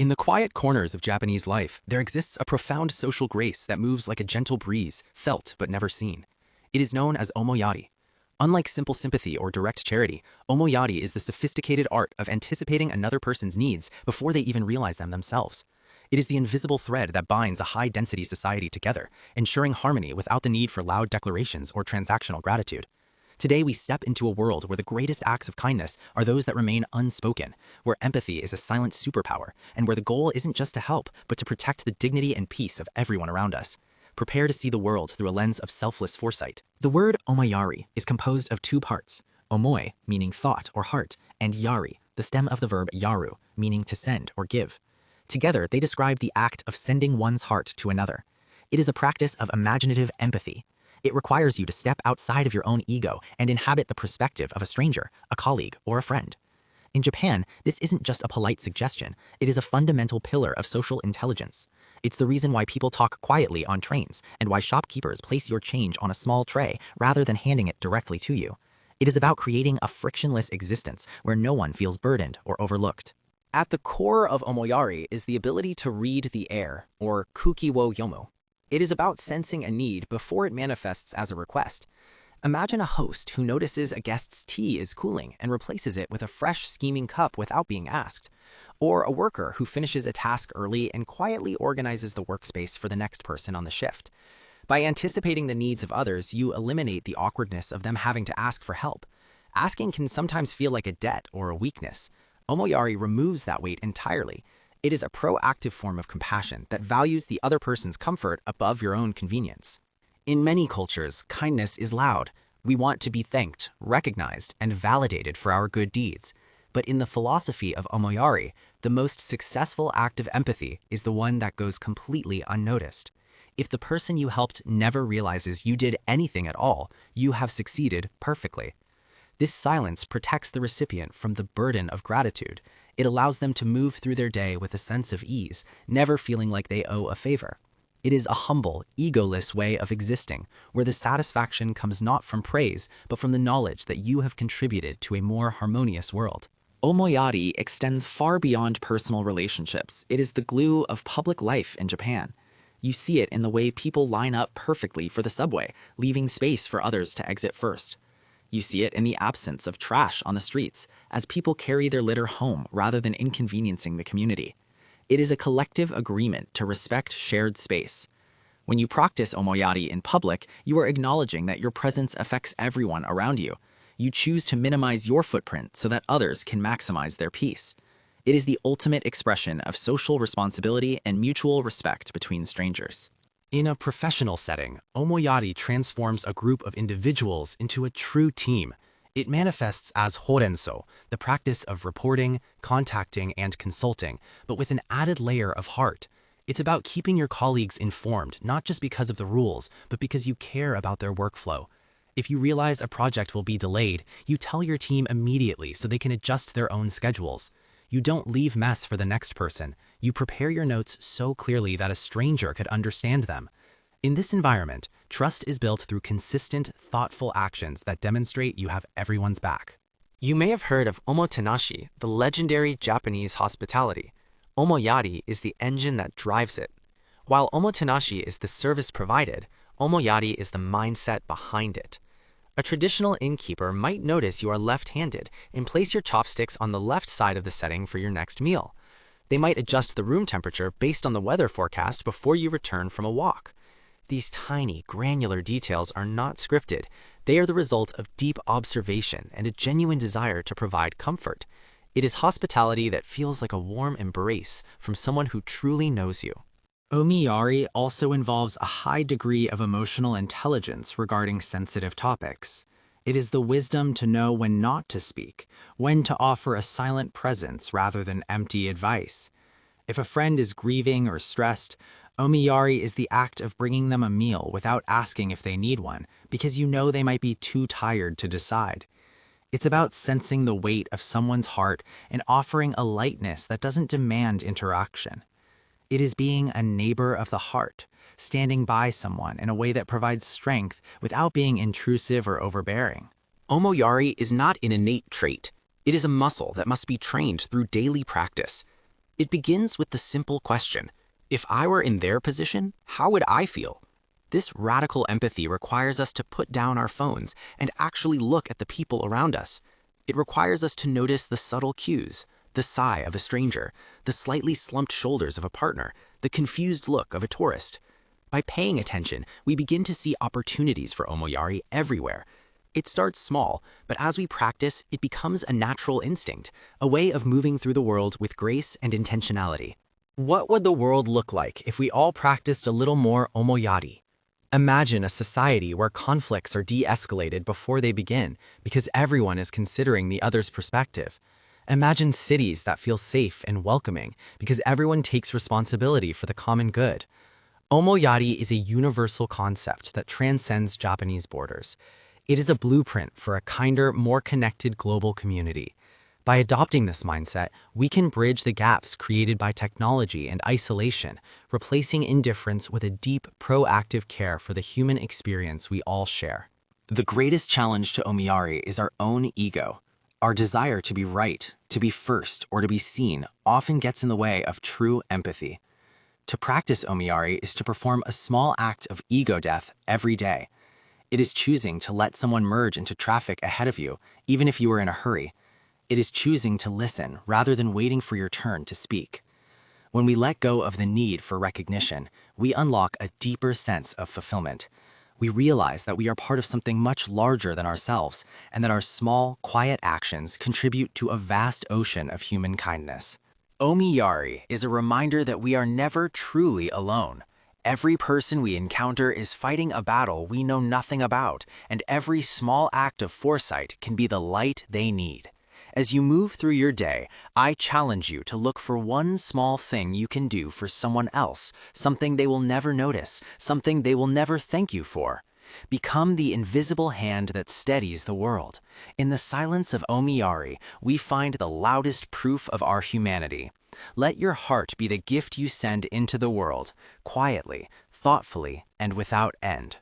In the quiet corners of Japanese life, there exists a profound social grace that moves like a gentle breeze, felt but never seen. It is known as Omoiyari. Unlike simple sympathy or direct charity, Omoiyari is the sophisticated art of anticipating another person's needs before they even realize them themselves. It is the invisible thread that binds a high-density society together, ensuring harmony without the need for loud declarations or transactional gratitude. Today, we step into a world where the greatest acts of kindness are those that remain unspoken, where empathy is a silent superpower, and where the goal isn't just to help, but to protect the dignity and peace of everyone around us. Prepare to see the world through a lens of selfless foresight. The word omoiyari is composed of two parts, omoi, meaning thought or heart, and yari, the stem of the verb yaru, meaning to send or give. Together, they describe the act of sending one's heart to another. It is the practice of imaginative empathy. It requires you to step outside of your own ego and inhabit the perspective of a stranger, a colleague, or a friend. In Japan, this isn't just a polite suggestion, it is a fundamental pillar of social intelligence. It's the reason why people talk quietly on trains and why shopkeepers place your change on a small tray rather than handing it directly to you. It is about creating a frictionless existence where no one feels burdened or overlooked. At the core of Omoiyari is the ability to read the air, or kuki wo yomu. It is about sensing a need before it manifests as a request. Imagine a host who notices a guest's tea is cooling and replaces it with a fresh, steaming cup without being asked. Or a worker who finishes a task early and quietly organizes the workspace for the next person on the shift. By anticipating the needs of others, you eliminate the awkwardness of them having to ask for help. Asking can sometimes feel like a debt or a weakness. Omoiyari removes that weight entirely. It is a proactive form of compassion that values the other person's comfort above your own convenience. In many cultures, kindness is loud. We want to be thanked, recognized, and validated for our good deeds. But in the philosophy of Omoiyari, the most successful act of empathy is the one that goes completely unnoticed. If the person you helped never realizes you did anything at all, you have succeeded perfectly. This silence protects the recipient from the burden of gratitude. It allows them to move through their day with a sense of ease, never feeling like they owe a favor. It is a humble, egoless way of existing, where the satisfaction comes not from praise, but from the knowledge that you have contributed to a more harmonious world. Omoiyari extends far beyond personal relationships. It is the glue of public life in Japan. You see it in the way people line up perfectly for the subway, leaving space for others to exit first. You see it in the absence of trash on the streets, as people carry their litter home rather than inconveniencing the community. It is a collective agreement to respect shared space. When you practice omoiyari in public, you are acknowledging that your presence affects everyone around you. You choose to minimize your footprint so that others can maximize their peace. It is the ultimate expression of social responsibility and mutual respect between strangers. In a professional setting, Omoiyari transforms a group of individuals into a true team. It manifests as horenso, the practice of reporting, contacting, and consulting, but with an added layer of heart. It's about keeping your colleagues informed, not just because of the rules, but because you care about their workflow. If you realize a project will be delayed, you tell your team immediately so they can adjust their own schedules. You don't leave mess for the next person. You prepare your notes so clearly that a stranger could understand them. In this environment, trust is built through consistent, thoughtful actions that demonstrate you have everyone's back. You may have heard of omotenashi, the legendary Japanese hospitality. Omoiyari is the engine that drives it. While omotenashi is the service provided, omoiyari is the mindset behind it. A traditional innkeeper might notice you are left-handed and place your chopsticks on the left side of the setting for your next meal. They might adjust the room temperature based on the weather forecast before you return from a walk. These tiny, granular details are not scripted. They are the result of deep observation and a genuine desire to provide comfort. It is hospitality that feels like a warm embrace from someone who truly knows you. Omoiyari also involves a high degree of emotional intelligence regarding sensitive topics. It is the wisdom to know when not to speak, when to offer a silent presence rather than empty advice. If a friend is grieving or stressed, omoiyari is the act of bringing them a meal without asking if they need one, because you know they might be too tired to decide. It's about sensing the weight of someone's heart and offering a lightness that doesn't demand interaction. It is being a neighbor of the heart, standing by someone in a way that provides strength without being intrusive or overbearing. Omoiyari is not an innate trait. It is a muscle that must be trained through daily practice. It begins with the simple question, if I were in their position, how would I feel? This radical empathy requires us to put down our phones and actually look at the people around us. It requires us to notice the subtle cues, the sigh of a stranger, the slightly slumped shoulders of a partner, the confused look of a tourist. By paying attention, we begin to see opportunities for Omoiyari everywhere. It starts small, but as we practice, it becomes a natural instinct, a way of moving through the world with grace and intentionality. What would the world look like if we all practiced a little more Omoiyari? Imagine a society where conflicts are de-escalated before they begin because everyone is considering the other's perspective. Imagine cities that feel safe and welcoming because everyone takes responsibility for the common good. Omoiyari is a universal concept that transcends Japanese borders. It is a blueprint for a kinder, more connected global community. By adopting this mindset, we can bridge the gaps created by technology and isolation, replacing indifference with a deep, proactive care for the human experience we all share. The greatest challenge to Omoiyari is our own ego. Our desire to be right, to be first, or to be seen often gets in the way of true empathy. To practice Omoiyari is to perform a small act of ego death every day. It is choosing to let someone merge into traffic ahead of you, even if you are in a hurry. It is choosing to listen rather than waiting for your turn to speak. When we let go of the need for recognition, we unlock a deeper sense of fulfillment. We realize that we are part of something much larger than ourselves, and that our small, quiet actions contribute to a vast ocean of human kindness. Omoiyari is a reminder that we are never truly alone. Every person we encounter is fighting a battle we know nothing about, and every small act of foresight can be the light they need. As you move through your day, I challenge you to look for one small thing you can do for someone else, something they will never notice, something they will never thank you for. Become the invisible hand that steadies the world. In the silence of Omoiyari, we find the loudest proof of our humanity. Let your heart be the gift you send into the world, quietly, thoughtfully, and without end.